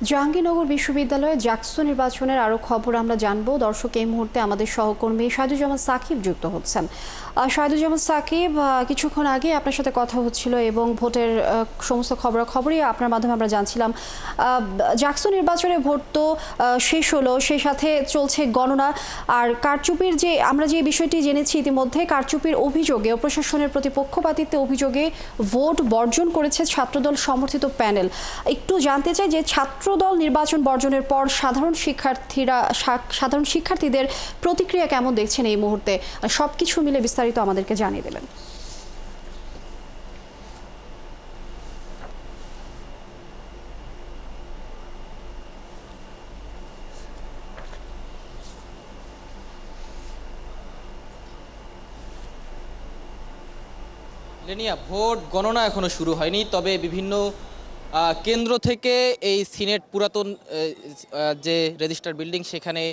জাহাঙ্গীরনগর বিশ্ববিদ্যালয়ে জাকসু নির্বাচনের আরও খবর আমরা জানবো। দর্শক, এই মুহূর্তে আমাদের সহকর্মী শাহিদুজ্জামান সাকিব যুক্ত হচ্ছেন। শাহিদুজ্জামান সাকিব, কিছুক্ষণ আগে আপনার সাথে কথা হচ্ছিল এবং ভোটের সমস্ত খবরাখবরই আপনার মাধ্যমে আমরা জানছিলাম। জাকসু নির্বাচনে ভোট তো শেষ হলো, সেই সাথে চলছে গণনা। আর কারচুপির আমরা যে বিষয়টি জেনেছি ইতিমধ্যে, কারচুপির অভিযোগে ও প্রশাসনের প্রতি পক্ষপাতিত্বের অভিযোগে ভোট বর্জন করেছে ছাত্রদল সমর্থিত প্যানেল। একটু জানতে চাই যে ছাত্রদল নির্বাচন বর্জনের পর সাধারণ শিক্ষার্থীদের প্রতিক্রিয়া কেমন দেখছেন এই মুহূর্তে, সবকিছু মিলে বিস্তারিত আমাদেরকে জানিয়ে দেবেন। লেনিয়া, ভোট গণনা এখনো শুরু হয়নি, তবে বিভিন্ন কেন্দ্র থেকে এই সিনেট পুরাতন যে রেজিস্টার বিল্ডিং সেখানে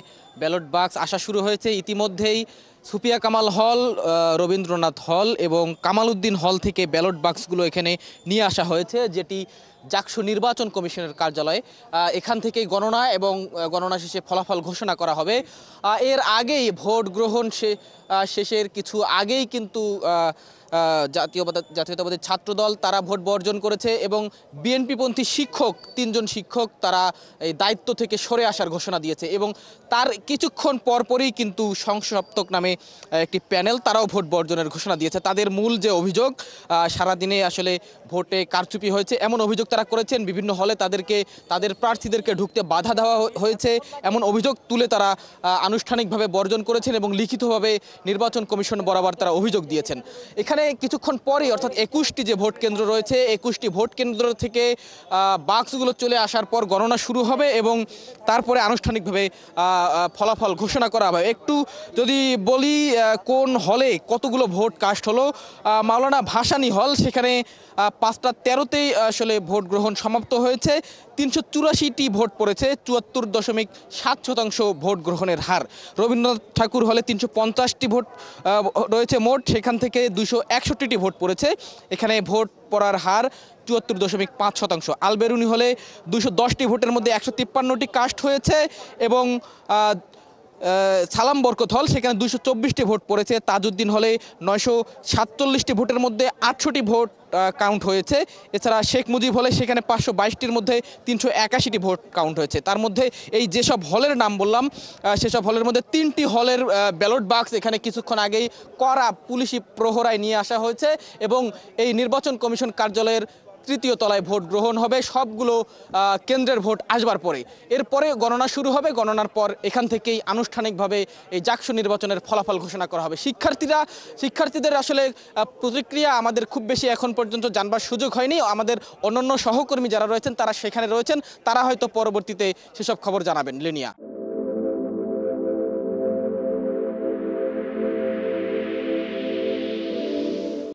ব্যালট বাক্স আসা শুরু হয়েছে ইতিমধ্যেই। সুফিয়া কামাল হল, রবীন্দ্রনাথ হল এবং কামাল উদ্দিন হল থেকে ব্যালট বাক্সগুলো এখানে নিয়ে আসা হয়েছে, যেটি জাকসু নির্বাচন কমিশনের কার্যালয়ে। এখান থেকেই গণনা এবং গণনা শেষে ফলাফল ঘোষণা করা হবে। এর আগেই ভোট গ্রহণ শেষের কিছু আগেই কিন্তু জাতীয়তাবাদী ছাত্রদল তারা ভোট বর্জন করেছে এবং বিএনপিপন্থী শিক্ষক 3জন শিক্ষক তারা এই দায়িত্ব থেকে সরে আসার ঘোষণা দিয়েছে এবং তার কিছুক্ষণ পরপরই কিন্তু সংসপ্তক নামে একটি প্যানেল তারাও ভোট বর্জনের ঘোষণা দিয়েছে। তাদের মূল যে অভিযোগ, সারাদিনে আসলে ভোটে কারচুপি হয়েছে এমন অভিযোগ তারা করেছেন। বিভিন্ন হলে তাদের প্রার্থীদেরকে ঢুকতে বাধা দেওয়া হয়েছে এমন অভিযোগ তুলে তারা আনুষ্ঠানিকভাবে বর্জন করেছেন এবং লিখিতভাবে নির্বাচন কমিশন বরাবর তারা অভিযোগ দিয়েছেন। এখানে কিছুক্ষণ পরেই, অর্থাৎ 21টি যে ভোট কেন্দ্র রয়েছে, 21টি ভোট কেন্দ্র থেকে বাক্সগুলো চলে আসার পর গণনা শুরু হবে এবং তারপরে আনুষ্ঠানিকভাবে ফলাফল ঘোষণা করা হবে। একটু যদি বলি কোন হলে কতগুলো ভোট কাস্ট হলো, মাওলানা ভাসানী হল, সেখানে 5টা 13তেই আসলে ভোট গ্রহণ সমাপ্ত হয়েছে। 384টি ভোট পড়েছে, 74.7% ভোট গ্রহণের হার। রবীন্দ্রনাথ ঠাকুর হলে 350টি ভোট রয়েছে মোট, সেখান থেকে 261টি ভোট পড়েছে, এখানে ভোট পড়ার হার 74.5%। আলবেরুনি হলে 210টি ভোটের মধ্যে 153টি কাস্ট হয়েছে এবং সালাম বরকত হল, সেখানে 224টি ভোট পড়েছে। তাজউদ্দিন হলে 947টি ভোটের মধ্যে 800টি ভোট কাউন্ট হয়েছে। এছাড়া শেখ মুজিব হলে সেখানে 522টির মধ্যে 381টি ভোট কাউন্ট হয়েছে। তার মধ্যে এই যেসব হলের নাম বললাম, সেসব হলের মধ্যে 3টি হলের ব্যালট বাক্স এখানে কিছুক্ষণ আগেই কড়া পুলিশি প্রহরায় নিয়ে আসা হয়েছে এবং এই নির্বাচন কমিশন কার্যালয়ের 3য় তলায় ভোট গ্রহণ হবে সবগুলো কেন্দ্রের ভোট আসবার পরে। এরপরে গণনা শুরু হবে, গণনার পর এখান থেকেই আনুষ্ঠানিকভাবে এই জাকসু নির্বাচনের ফলাফল ঘোষণা করা হবে। শিক্ষার্থীদের আসলে প্রতিক্রিয়া আমাদের খুব বেশি এখন পর্যন্ত জানবার সুযোগ হয়নি। আমাদের অন্যান্য সহকর্মী যারা রয়েছেন তারা সেখানে রয়েছেন, তারা হয়তো পরবর্তীতে সেসব খবর জানাবেন। লেনিয়া।